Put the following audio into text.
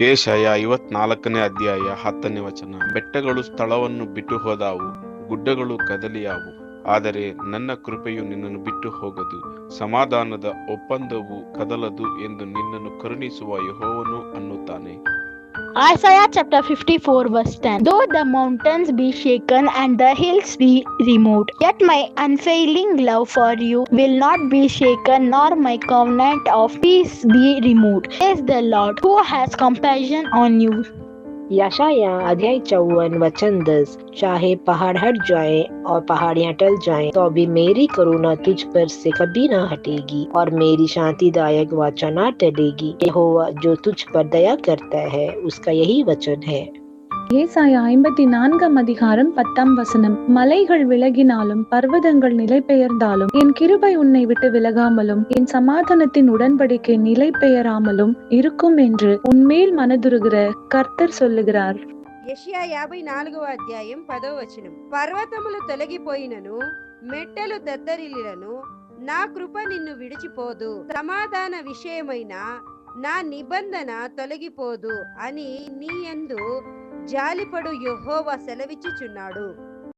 ಏಷಯ 54ನೇ ಅಧ್ಯಾಯ 10ನೇ ವಚನ. ಬೆಟ್ಟಗಳು ಸ್ಥಳವನ್ನು ಬಿಟ್ಟು ಹೋದಾವು, ಗುಡ್ಡಗಳು ಕದಲಿಯಾವು, ಆದರೆ ನನ್ನ ಕೃಪೆಯು ನಿನ್ನನ್ನು ಬಿಟ್ಟು ಹೋಗದು, ಸಮಾಧಾನದ ಒಪ್ಪಂದವು ಕದಲದು ಎಂದು ನಿನ್ನನ್ನು ಕರುಣಿಸುವ ಯೆಹೋವನು ಅನ್ನುತ್ತಾನೆ. Isaiah chapter 54 verse 10. Though the mountains be shaken and the hills be removed, yet my unfailing love for you will not be shaken, nor my covenant of peace be removed, says the Lord, who has compassion on you. यशाया अध्याय 54 वचन 10। चाहे पहाड़ हट जाएं और पहाड़ियां टल जाएं, तो भी मेरी करुणा तुझ पर से कभी न हटेगी और मेरी शांतिदायक वाचा न टलेगी। यहोवा जो तुझ पर दया करता है, उसका यही वचन है। ஏசாயா 54 அதிகாரம் 10 வசனம். மலைகள் விலகினாலும் பர்வதங்கள் நிலை பெயர்ந்தாலும் என் கிருபை உன்னை விட்டு விலகாமலும் என் சமாதானத்தின் உடன்படிக்கை நிலை பெயராமலும் இருக்கும் என்று உன்மேல் மனதுருகிற கர்த்தர் சொல்லுகிறார். యెషయా 54వ అధ్యాయం 10వ వచనం. పర్వతములు తొలగిపోయినను మెట్టలు దద్దరిల్లినను నా కృప నిన్ను విడిచిపోదు, సమాధాన విషయమైన నా నిబంధన తొలగిపోదు అని నీ యందు జాలిపడు యెహోవా సెలవిచ్చుచున్నాడు.